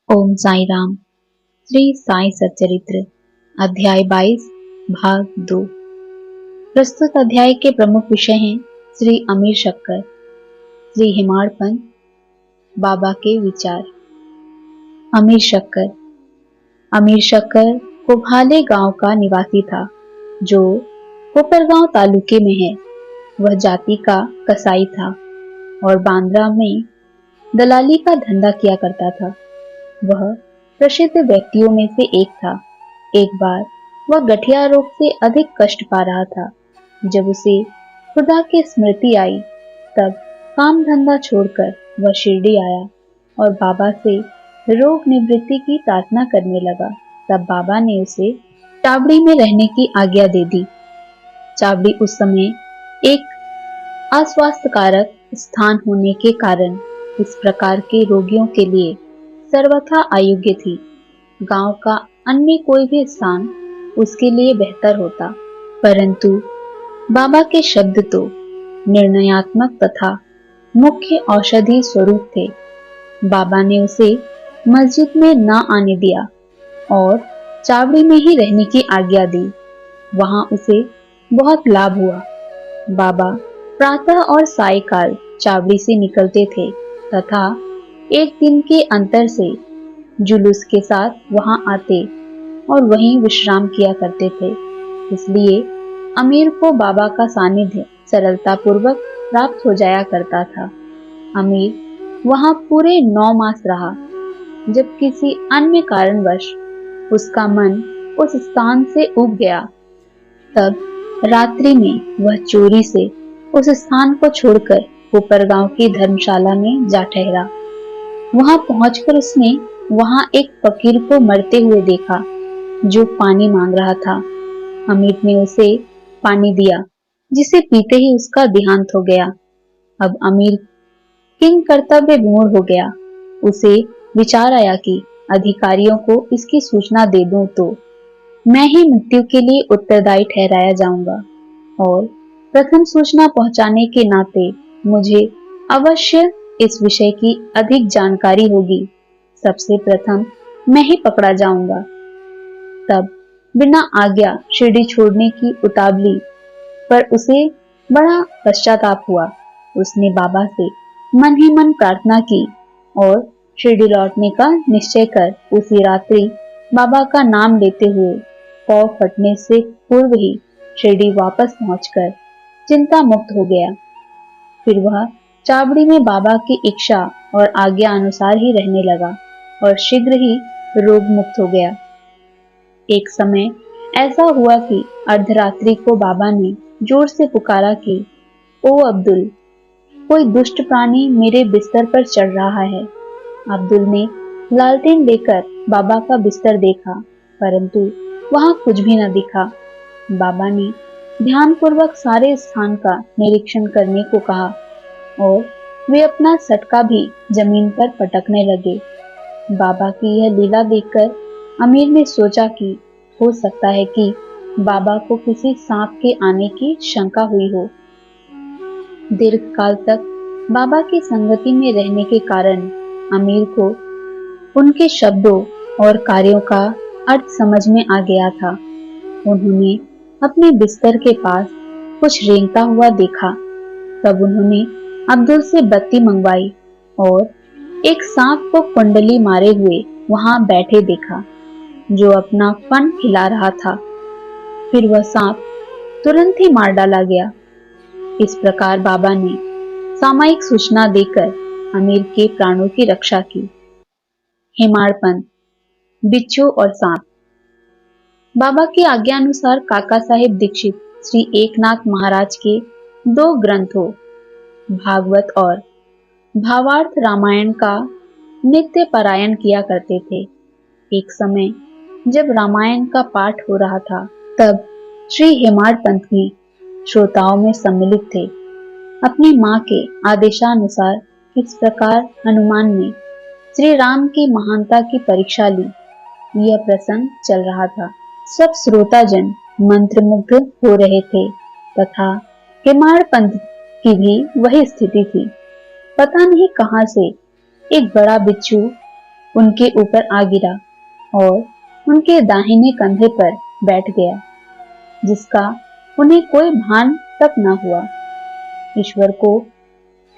ओम साई राम। श्री साई सच्चरित्र अध्याय 22 भाग 2। प्रस्तुत अध्याय के प्रमुख विषय हैं श्री अमीर शक्कर, श्री हेमाड़ पंत, बाबा के विचार। अमीर शक्कर अमीर शक्कर कोभाले गांव का निवासी था, जो कोपरगांव तालुके में है। वह जाति का कसाई था और बांद्रा में दलाली का धंधा किया करता था। वह प्रसिद्ध व्यक्तियों में से एक था। एक बार वह गठिया रोग से अधिक कष्ट पा रहा था। जब उसे खुदा की स्मृति आई, तब काम धंधा छोड़कर वह शिरडी आया और बाबा से रोग निवृत्ति की प्रार्थना करने लगा। तब बाबा ने उसे चावड़ी में रहने की आज्ञा दे दी। चावड़ी उस समय एक अस्वास्थ्यकारक स्थान होने के कारण इस प्रकार के रोगियों के लिए सर्वथा अयोग्य थी। गांव का अन्य कोई भी स्थान उसके लिए बेहतर होता, परंतु बाबा के शब्द तो निर्णयात्मक तथा मुख्य औषधि स्वरूप थे। बाबा ने उसे मस्जिद में न आने दिया और चावड़ी में ही रहने की आज्ञा दी। वहां उसे बहुत लाभ हुआ। बाबा प्रातः और सायकाल चावड़ी से निकलते थे तथा एक दिन के अंतर से जुलूस के साथ वहां आते और वहीं विश्राम किया करते थे। इसलिए अमीर को बाबा का सानिध्य सरलता पूर्वक प्राप्त हो जाया करता था। अमीर वहां पूरे 9 मास रहा। जब किसी अन्य कारणवश उसका मन उस स्थान से उब गया, तब रात्रि में वह चोरी से उस स्थान को छोड़कर ऊपरगांव की धर्मशाला में जा ठहरा। वहां पहुंचकर उसने वहां एक फकीर को मरते हुए देखा, जो पानी मांग रहा था। अमीर ने उसे पानी दिया, जिसे पीते ही उसका देहांत हो गया। अब अमीर किंग कर्तव्य विमूढ़ हो गया। उसे विचार आया कि अधिकारियों को इसकी सूचना दे दूं तो मैं ही मृत्यु के लिए उत्तरदायी ठहराया जाऊंगा और प्रथम सूचना पहुंचाने के नाते मुझे अवश्य इस विषय की अधिक जानकारी होगी। सबसे प्रथम मैं ही पकड़ा जाऊंगा। तब बिना आज्ञा शिरडी छोड़ने की उतावली पर उसे बड़ा पश्चाताप हुआ। उसने बाबा से मन ही मन प्रार्थना की और शिरडी लौटने का निश्चय कर उसी रात्रि बाबा का नाम लेते हुए पौ फटने से पूर्व ही शिरडी वापस पहुंचकर चिंता मुक्त हो गया। फिर वह चावड़ी में बाबा की इच्छा और आज्ञा अनुसार ही रहने लगा और शीघ्र ही रोग मुक्त हो गया। एक समय ऐसा हुआ कि अर्धरात्रि को बाबा ने जोर से पुकारा कि ओ अब्दुल, कोई दुष्ट प्राणी मेरे बिस्तर पर चढ़ रहा है। अब्दुल ने लालटेन लेकर बाबा का बिस्तर देखा, परंतु वहां कुछ भी न दिखा। बाबा ने ध्यानपूर्वक सारे स्थान का निरीक्षण करने को कहा और वे अपना सटका भी जमीन पर पटकने लगे। बाबा की यह लीला देखकर अमीर ने सोचा कि हो सकता है कि बाबा को किसी सांप के आने की शंका हुई हो। दीर्घ काल तक बाबा की संगति में रहने के कारण अमीर को उनके शब्दों और कार्यों का अर्थ समझ में आ गया था। उन्होंने अपने बिस्तर के पास कुछ रेंगता हुआ देखा। तब उन्होंने अब्दुल से बत्ती मंगवाई और एक सांप को कुंडली मारे हुए वहां बैठे देखा, जो अपना फन हिला रहा था। फिर वह सांप तुरंत ही मार डाला गया। इस प्रकार बाबा ने सामयिक सूचना देकर अमीर के प्राणों की रक्षा की। हेमाड़ पंत, बिच्छू और सांप। बाबा की आज्ञानुसार काका साहेब दीक्षित श्री एकनाथ महाराज के 2 ग्रंथों भागवत और भावार्थ रामायण का नित्य पारायण किया करते थे। एक समय जब रामायण का पाठ हो रहा था, तब श्री हेमाड़ पंत भी श्रोताओं में सम्मिलित थे। अपनी मां के आदेशानुसार इस प्रकार हनुमान ने श्री राम की महानता की परीक्षा ली। यह प्रसंग चल रहा था। सब श्रोताजन मंत्रमुग्ध हो रहे थे तथा हेमाड़ पंत की भी वही स्थिति थी। पता नहीं कहां से एक बड़ा बिच्छू उनके ऊपर आ गिरा और उनके दाहिने कंधे पर बैठ गया, जिसका उन्हें कोई भान तक न हुआ। ईश्वर को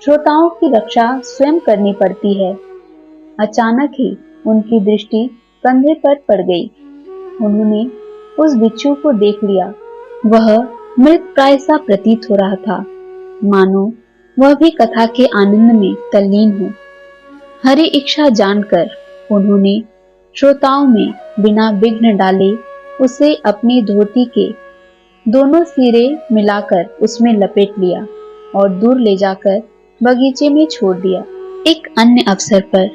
श्रोताओं की रक्षा स्वयं करनी पड़ती है। अचानक ही उनकी दृष्टि कंधे पर पड़ गई। उन्होंने उस बिच्छू को देख लिया। वह मृत प्राय सा प्रतीत हो रहा था, मानो वह भी कथा के आनंद में तल्लीन हो। हरि इच्छा जानकर उन्होंने श्रोताओं में बिना विघ्न डाले उसे अपनी धोती के दोनों सिरे मिलाकर उसमें लपेट लिया और दूर ले जाकर बगीचे में छोड़ दिया। एक अन्य अवसर पर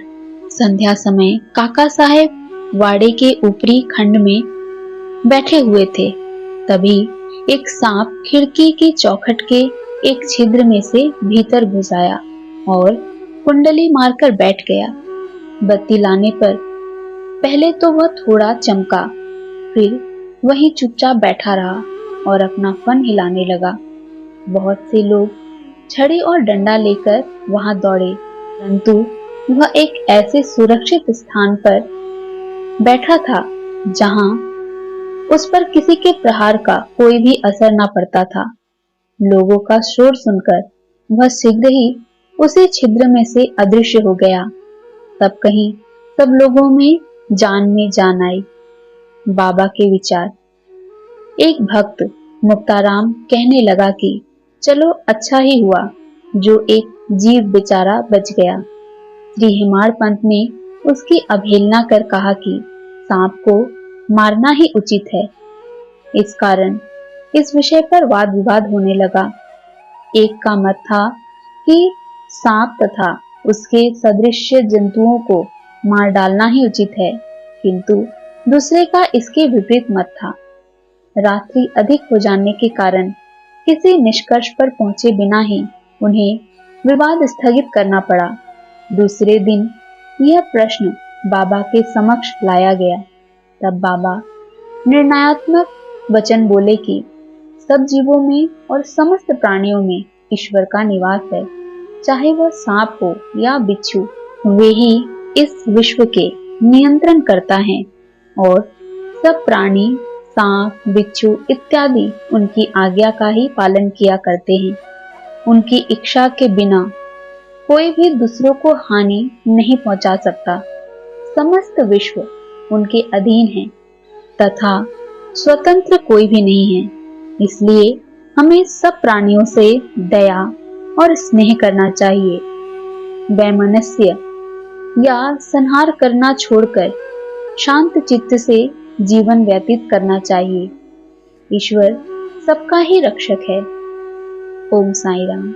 संध्या समय काका साहेब वाड़े के ऊपरी खंड में बैठे हुए थे। तभी एक सांप खिड़की की चौखट के एक छिद्र में से भीतर घुस आया और कुंडली मारकर बैठ गया। बत्ती लाने पर पहले तो वह थोड़ा चमका, फिर वहीं चुपचाप बैठा रहा और अपना फन हिलाने लगा। बहुत से लोग छड़ी और डंडा लेकर वहां दौड़े, परंतु वह एक ऐसे सुरक्षित स्थान पर बैठा था जहां उस पर किसी के प्रहार का कोई भी असर न पड़ता था। लोगों का शोर सुनकर वह शीघ्र ही उसी छिद्र में से अदृश्य हो गया। तब कहीं सब लोगों में जान आई। बाबा के विचार। एक भक्त मुक्ताराम कहने लगा कि चलो अच्छा ही हुआ जो एक जीव बेचारा बच गया। श्री हेमाड़ पंत ने उसकी अवहेलना कर कहा कि सांप को मारना ही उचित है। इस कारण इस विषय पर वाद विवाद होने लगा। एक का मत था कि सांप तथा उसके सदृश जंतुओं को मार डालना ही उचित है, किंतु दूसरे का इसके विपरीत मत था। रात्रि अधिक हो जाने के कारण किसी निष्कर्ष पर पहुंचे बिना ही उन्हें विवाद स्थगित करना पड़ा। दूसरे दिन यह प्रश्न बाबा के समक्ष लाया गया। तब बाबा निर्णयात्मक वचन बोले कि सब जीवों में और समस्त प्राणियों में ईश्वर का निवास है, चाहे वह सांप हो या बिच्छू। वे ही इस विश्व के नियंत्रण करता है और सब प्राणी सांप, बिच्छू इत्यादि उनकी आज्ञा का ही पालन किया करते हैं। उनकी इच्छा के बिना कोई भी दूसरों को हानि नहीं पहुंचा सकता। समस्त विश्व उनके अधीन है तथा स्वतंत्र कोई भी नहीं है। इसलिए हमें सब प्राणियों से दया और स्नेह करना चाहिए। वैमनस्य या संहार करना छोड़कर शांत चित्त से जीवन व्यतीत करना चाहिए। ईश्वर सबका ही रक्षक है। ओम साई राम।